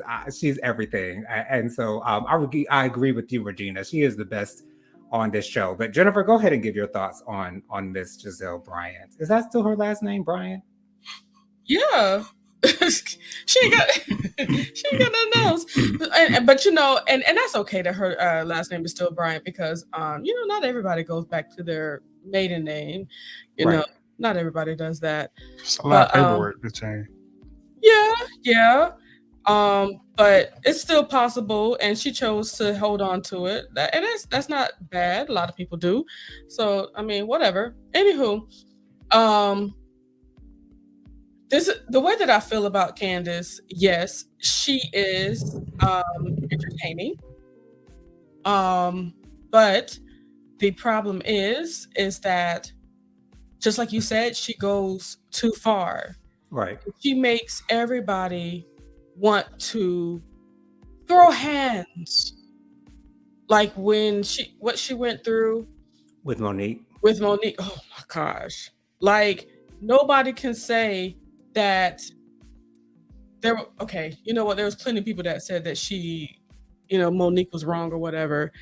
everything. And so I agree with you, Regina. She is the best on this show. But Jennifer, go ahead and give your thoughts on Miss Giselle Bryant. Is that still her last name, Bryant? Yeah. she ain't got nothing else. But and that's okay that her last name is still Bryant because not everybody goes back to their maiden name. You know, not everybody does that. It's a lot of paperwork to change. Yeah. But it's still possible, and she chose to hold on to it. And that's not bad. A lot of people do. So I mean, whatever. Anywho, the way that I feel about Candace, yes, she is entertaining. But the problem is that just like you said, she goes too far. Right. She makes everybody want to throw hands like when what she went through with Monique. with Monique. Oh my gosh. Like nobody can say that okay, you know what? There was plenty of people that said that Monique was wrong or whatever.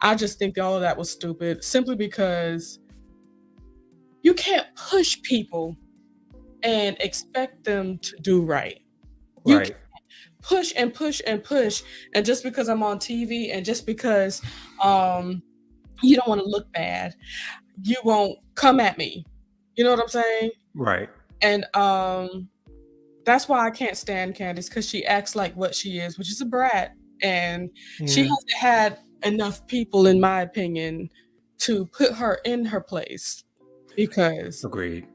I just think all of that was stupid simply because you can't push people and expect them to do right. You Right. push and push and push, and just because I'm on TV and just because you don't want to look bad, you won't come at me. You know what I'm saying? Right. And that's why I can't stand Candace, because she acts like what she is, which is a brat, and she Yeah. hasn't had enough people, in my opinion, to put her in her place, because Agreed.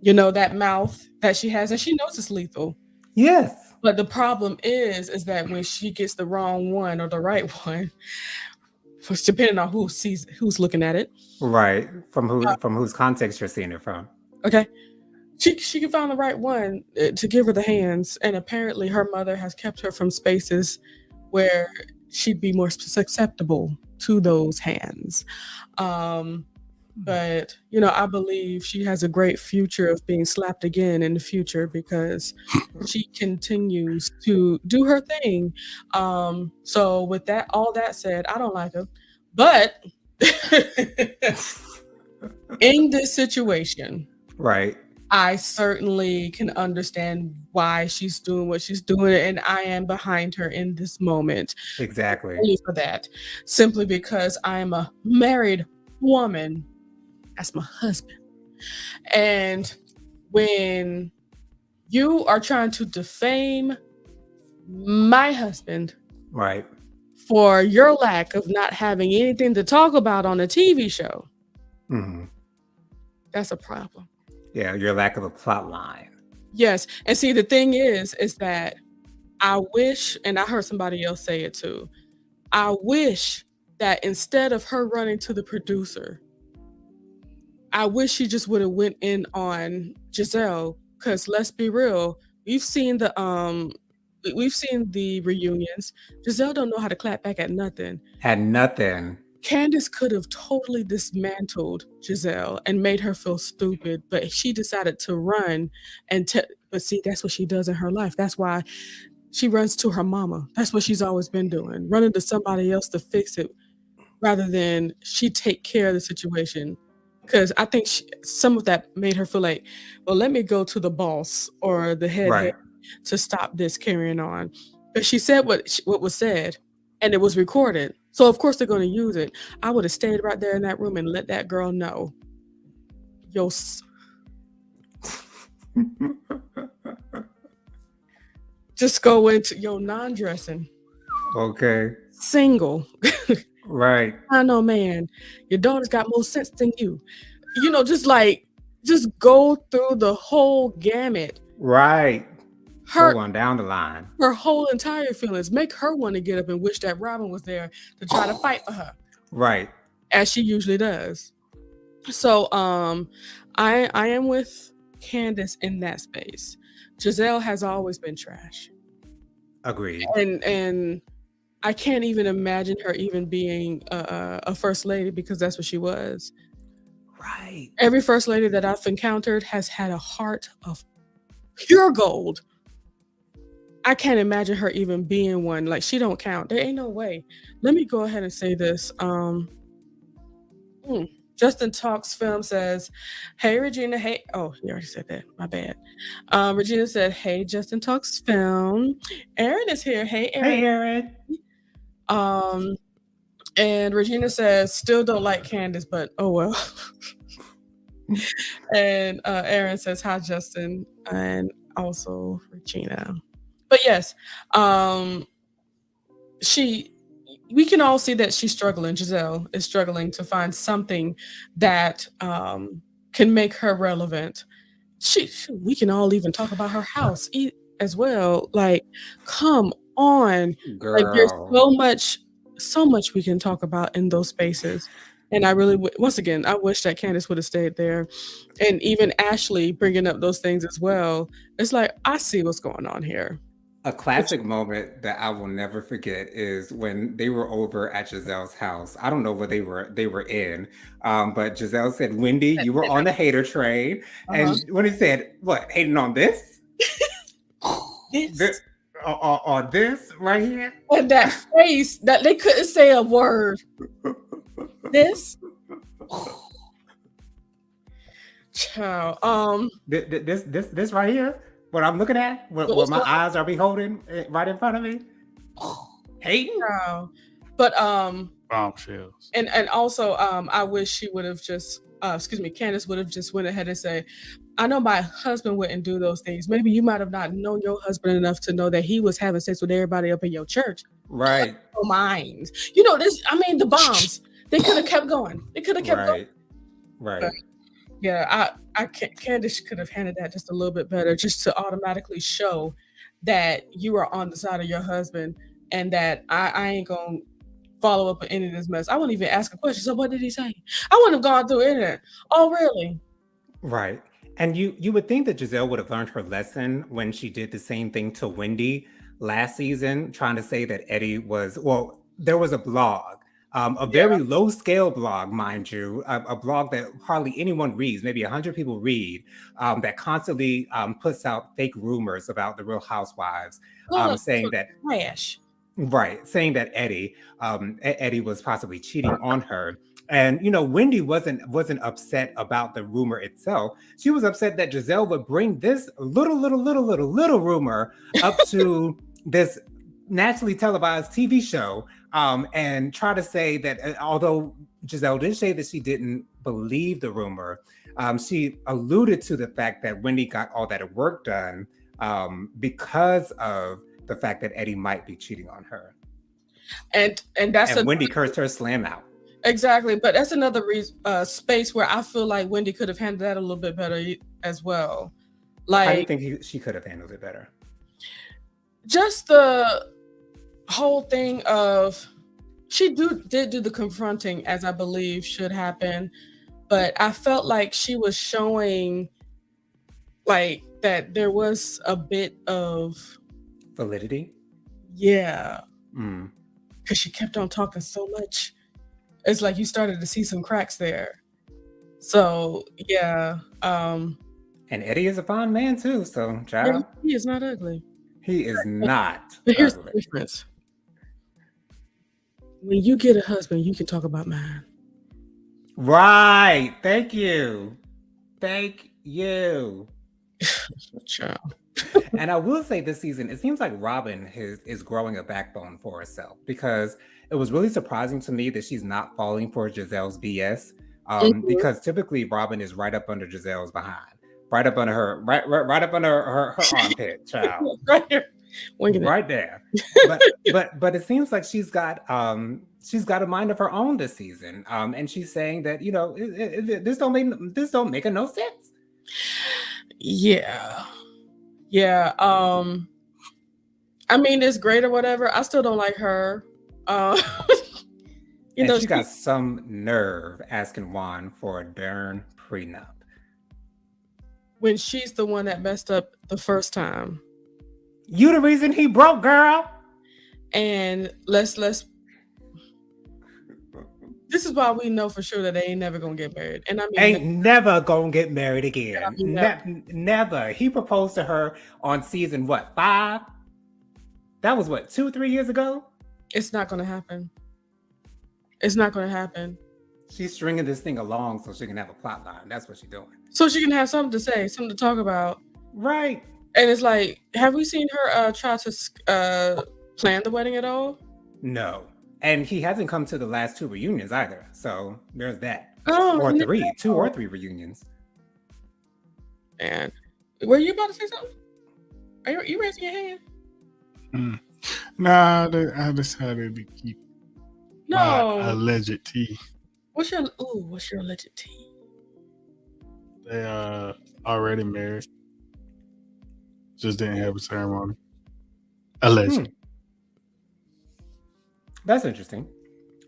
that mouth that she has, and she knows it's lethal. Yes. But the problem is that when she gets the wrong one or the right one, depending on who's looking at it, Right. From whose context you're seeing it from. okay, she can find the right one to give her the hands, and apparently her mother has kept her from spaces where she'd be more susceptible to those hands. But I believe she has a great future of being slapped again in the future, because she continues to do her thing. So with all that said, I don't like her, but in this situation, Right. I certainly can understand why she's doing what she's doing, and I am behind her in this moment. Exactly. Only for that, simply because I am a married woman. That's my husband. And when you are trying to defame my husband Right. for your lack of not having anything to talk about on a TV show, Mm-hmm. that's a problem. Yeah, your lack of a plot line. Yes. And see, the thing is that I wish, and I heard somebody else say it too, I wish that instead of her running to the producer, I wish she just would have went in on Giselle, because let's be real, we've seen the reunions. Giselle don't know how to clap back at nothing. Had nothing. Candace could have totally dismantled Giselle and made her feel stupid, but she decided to run but see, that's what she does in her life. That's why she runs to her mama. That's what she's always been doing, running to somebody else to fix it rather than she take care of the situation. Because I think some of that made her feel like, well, let me go to the boss or the head to stop this carrying on. But she said what was said, and it was recorded. So of course they're going to use it. I would have stayed right there in that room and let that girl know. Just go into your non-dressing. Okay. Single. Right. I know, man. Your daughter's got more sense than you. Just go through the whole gamut. Right. Go on down the line. Her whole entire feelings make her want to get up and wish that Robin was there to try to fight for her. Right. As she usually does. So I am with Candace in that space. Giselle has always been trash. Agreed. And I can't even imagine her even being a first lady, because that's what she was. Right. Every first lady that I've encountered has had a heart of pure gold. I can't imagine her even being one. Like, she don't count. There ain't no way. Let me go ahead and say this. Justin Talks Film says, hey, Regina. Hey. Oh, you already said that. My bad. Regina said, hey, Justin Talks Film. Aaron is here. Hey, Aaron. Hey, Aaron. And Regina says, still don't like Candace, but oh well. And Aaron says, hi, Justin. And also Regina. But yes, we can all see that she's struggling. Giselle is struggling to find something that can make her relevant. We can all even talk about her house as well. Like, come on. Girl. Like, there's so much we can talk about in those spaces. And I really, once again, I wish that Candace would have stayed there. And even Ashley bringing up those things as well. It's like, I see what's going on here. A classic moment that I will never forget is when they were over at Giselle's house. I don't know what they were in, but Giselle said, "Wendy, you were on the hater train," Uh-huh. and when he said, "What, hating on this, this, This on this right here?" and that face that they couldn't say a word. This child. This right here, what I'm looking at, What what was my going eyes are beholding right in front of me, hating. on? But Bombshells. and also I wish she would have just excuse me, Candace would have just went ahead and said, I know my husband wouldn't do those things. Maybe you might have not known your husband enough to know that he was having sex with everybody up in your church. Right, Oh, mind. You know, this, I mean, the bombs, they could have kept going. They could have kept going. right. Yeah, Candace could have handled that just a little bit better, just to automatically show that you are on the side of your husband and that I ain't gonna follow up with any of this mess. I wouldn't even ask a question. So what did he say? I wouldn't have gone through any of that. Oh, really? Right. And you would think that Giselle would have learned her lesson when she did the same thing to Wendy last season, trying to say that Eddie was, well, there was a blog, a Yeah. very low scale blog, mind you, a blog that hardly anyone reads, maybe 100 people read, that constantly puts out fake rumors about the Real Housewives, Good saying that, trash. right, saying that Eddie was possibly cheating on her. And Wendy wasn't upset about the rumor itself. She was upset that Giselle would bring this little rumor up to this nationally televised TV show, and try to say that, although Giselle did say that she didn't believe the rumor, she alluded to the fact that Wendy got all that work done, because of the fact that Eddie might be cheating on her. And that's And Wendy cursed her slam out. exactly, but that's another space where I feel like Wendy could have handled that a little bit better as well. How do you Like think she could have handled it better? just the whole thing of she did do the confronting as I believe should happen, but I felt like she was showing like that there was a bit of Validity? yeah, Mm. because she kept on talking so much. It's like you started to see some cracks there. So yeah, And Eddie is a fine man too, so yeah, child, he is not ugly. he is not But here's the ugly. difference. When you get a husband, you can talk about mine. Right. Thank you. Thank you. Child. And I will say this season, it seems like Robin is growing a backbone for herself, because it was really surprising to me that she's not falling for Giselle's BS. Mhm. Because typically Robin is right up under Giselle's behind, right up under her, right up under her armpit, child, Right here. Winking it. right there. But it seems like she's got a mind of her own this season, and she's saying that this don't make no sense. Yeah. Yeah. I mean, it's great or whatever. I still don't like her. You And know, she got some nerve asking Juan for a darn prenup. when she's the one that messed up the first time. You the reason he broke, girl. And let's this is why we know for sure that they ain't never gonna get married. And I mean, Ain't never gonna get married again. I mean, Never. He proposed to her on season 5? That was 2-3 years ago? it's not gonna happen. It's not gonna happen. She's stringing this thing along so she can have a plot line. That's what she's doing. So she can have something to say, something to talk about. Right. And it's like, have we seen her try to plan the wedding at all? No. And he hasn't come to the last 2 reunions either. So there's that. Oh, Or no. 3. 2 or 3 reunions. And were you about to say something? Are you raising your hand? Nah, I decided to keep my No. alleged tea. What's your alleged tea? They are already married. Just didn't have a ceremony. Alleged. That's interesting.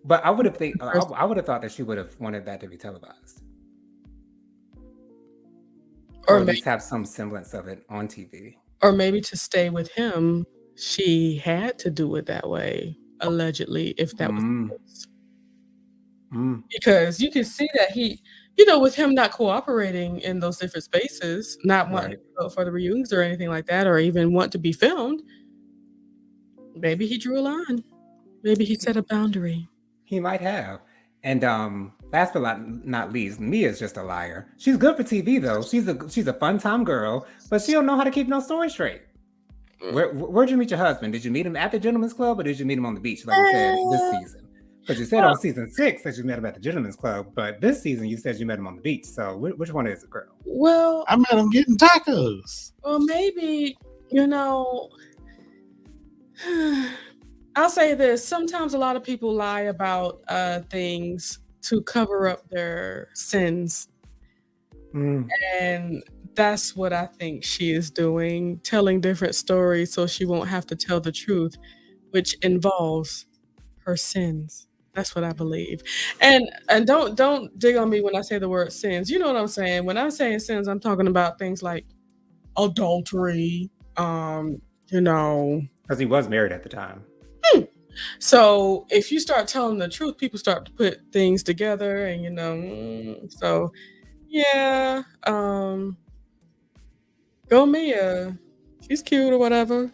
But I would have thought that she would have wanted that to be televised. Or at least have some semblance of it on TV. Or maybe to stay with him she had to do it that way, allegedly, if that was the Mm, case. mm, Because you can see that he, with him not cooperating in those different spaces, not wanting to right. go for the reunions or anything like that, or even want to be filmed, maybe he drew a line. Maybe he set a boundary. He might have. And last but not least, Mia's just a liar. She's good for TV though. She's a fun time girl, but she don't know how to keep no story straight. Where'd you meet your husband? Did you meet him at the Gentleman's Club or did you meet him on the beach like you said this season? Because you said Well, on season 6 that you met him at the Gentleman's Club, but this season you said you met him on the beach. So which one is it, girl? well, I met him getting tacos. well, maybe, I'll say this. Sometimes a lot of people lie about things to cover up their sins. Mm, And that's what I think she is doing, telling different stories so she won't have to tell the truth, which involves her sins. That's what I believe. And don't dig on me when I say the word sins. You know what I'm saying? When I'm saying sins, I'm talking about things like adultery, you know. because he was married at the time. So if you start telling the truth, people start to put things together and so yeah, go Mia. She's cute or whatever.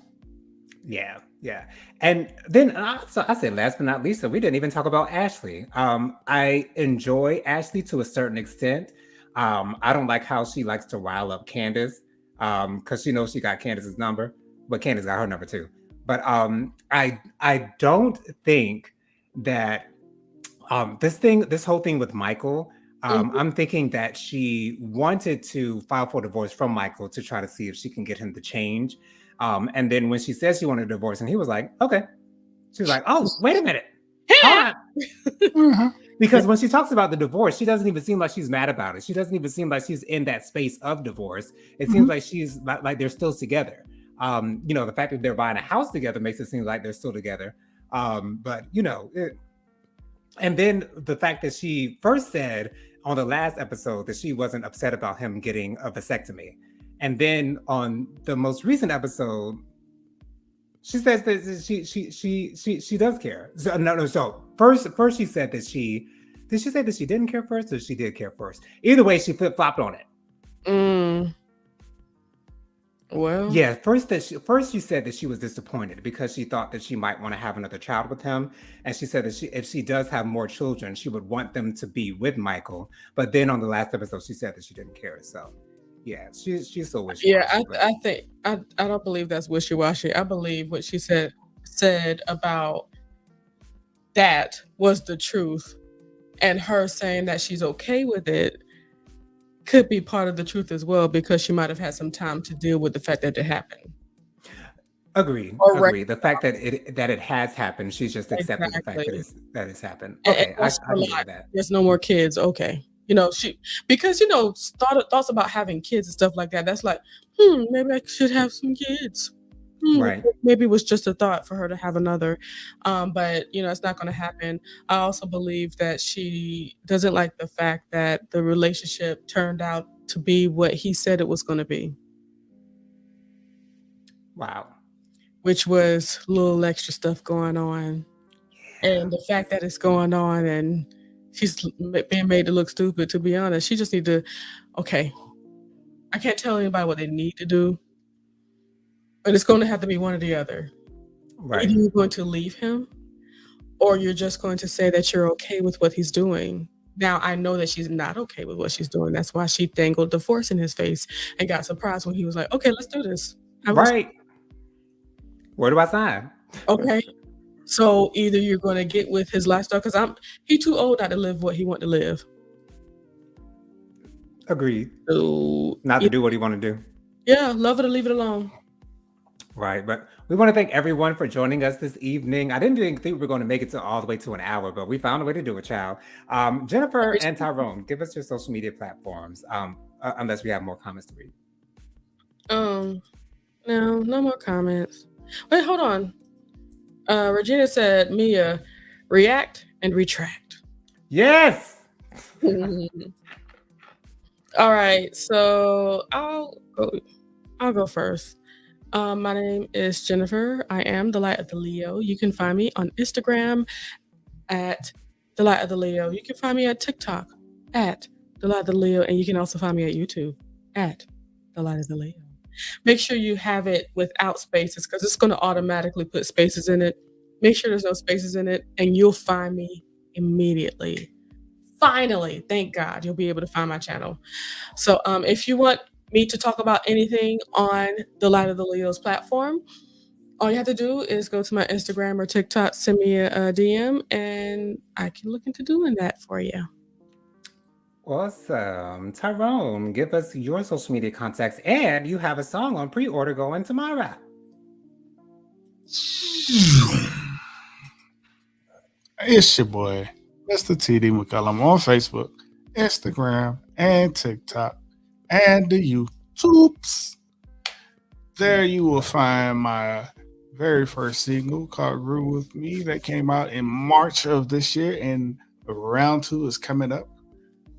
Yeah, yeah. And then so I said last but not least, so we didn't even talk about Ashley. I enjoy Ashley to a certain extent. I don't like how she likes to rile up Candace because she knows she got Candace's number, but Candace got her number too. But I don't think that this whole thing with Michael, I'm thinking that she wanted to file for divorce from Michael to try to see if she can get him to change. And then when she said she wanted a divorce, and he was like, okay. She was like, oh, wait a minute. Hold on. Uh-huh. Because when she talks about the divorce, she doesn't even seem like she's mad about it. She doesn't even seem like she's in that space of divorce. It seems like she's like they're still together. The fact that they're buying a house together makes it seem like they're still together. But and then the fact that she first said on the last episode that she wasn't upset about him getting a vasectomy. And then on the most recent episode, she says that she does care. So, no. So first she said that did she say that she didn't care first or she did care first? Either way, she flip-flopped on it. Well, Yeah, first she said that she was disappointed because she thought that she might want to have another child with him, and she said that if she does have more children, she would want them to be with Michael. But then on the last episode, she said that she didn't care. So yeah, she's so wishy-washy. yeah, I think I don't believe that's wishy-washy. I believe what she said about that was the truth, and her saying that she's okay with it could be part of the truth as well because she might have had some time to deal with the fact that it happened. Agree. The fact that it has happened, she's just accepted the fact that it's happened. Okay, I can live with that. There's no more kids. Okay. Because thoughts about having kids and stuff like that. That's like, maybe I should have some kids. Right. Maybe it was just a thought for her to have another. But it's not going to happen. I also believe that she doesn't like the fact that the relationship turned out to be what he said it was going to be. Wow. Which was a little extra stuff going on. Yeah. And the fact that it's going on and she's being made to look stupid, to be honest. She just need to, okay, I can't tell anybody what they need to do, but it's going to have to be one or the other. Right. Either you're going to leave him or you're just going to say that you're okay with what he's doing. Now, I know that she's not okay with what she's doing. That's why she dangled divorce in his face and got surprised when he was like, okay, let's do this. Right. Where do I sign? Okay. So either you're going to get with his lifestyle, because he's too old not to live what he want to live. Agreed. So, not to do what he want to do. Yeah, love it or leave it alone. Right, but we want to thank everyone for joining us this evening. I didn't think we were going to make it all the way to an hour, but we found a way to do it, child. Jennifer and Tyrone, give us your social media platforms, unless we have more comments to read. No more comments. Wait, hold on. Regina said, Mia, react and retract. Yes. All right, so I'll go first. My name is Jennifer. I am the Light of the Leo. You can find me on Instagram at the Light of the Leo. You can find me at TikTok at the Light of the Leo, and you can also find me at YouTube at the Light of the Leo. Make sure you have it without spaces because it's going to automatically put spaces in it. Make sure there's no spaces in it, and you'll find me immediately. Finally, thank God, you'll be able to find my channel. So if you want me to talk about anything on the Light of the Leo's platform, all you have to do is go to my Instagram or TikTok, send me a DM, and I can look into doing that for you. Awesome. Tyrone, give us your social media contacts, and you have a song on pre-order going tomorrow. It's your boy, Mr. TD McCullum, on Facebook, Instagram, and TikTok, and the YouTubes. There you will find my very first single called Groove With Me that came out in March of this year, and round 2 is coming up,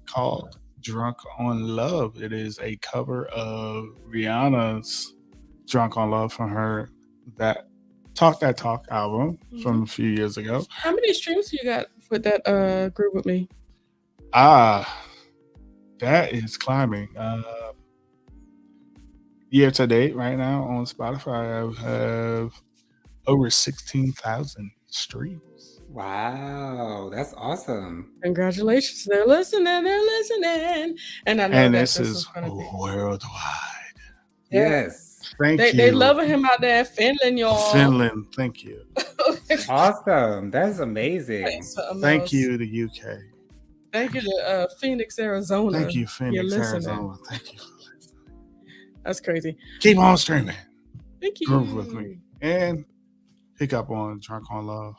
called Drunk on Love. It is a cover of Rihanna's Drunk on Love from her That Talk album from a few years ago. How many streams you got with that Groove With Me? That is climbing. Year to date, right now on Spotify, I have over 16,000 streams. Wow, that's awesome. Congratulations. They're listening. And I know And that this is gonna be worldwide. Yes. Thank you. They loving him out there in Finland, y'all. Finland, thank you. Awesome. That's amazing. Thank you, the UK. Thank you to Phoenix, Arizona. Thank you, Phoenix, Arizona. Thank you. That's crazy. Keep on streaming. Thank you. Groove with me. And pick up on Drunk on Love.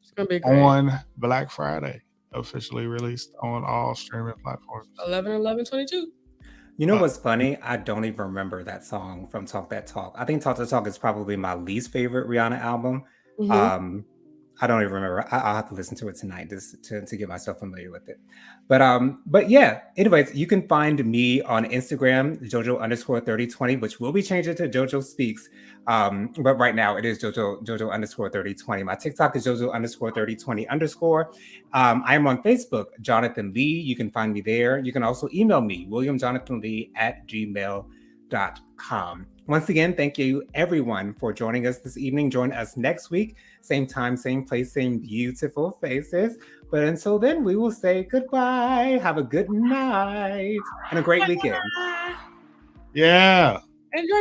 It's going to be great. On Black Friday, officially released on all streaming platforms. 11/11/22. You know what's funny? I don't even remember that song from Talk That Talk. I think Talk That Talk is probably my least favorite Rihanna album. I don't even remember. I'll have to listen to it tonight just to get myself familiar with it. But yeah, anyways, you can find me on Instagram, jojo_3020, which will be changing to jojoSPEAKS. But right now it is jojo_3020. My TikTok is jojo_3020_. I am on Facebook, Jonathan Lee. You can find me there. You can also email me, williamjonathanlee@gmail.com. Once again, thank you everyone for joining us this evening. Join us next week, same time, same place, same beautiful faces. But until then, we will say goodbye. Have a good night and a great weekend. Yeah. Enjoy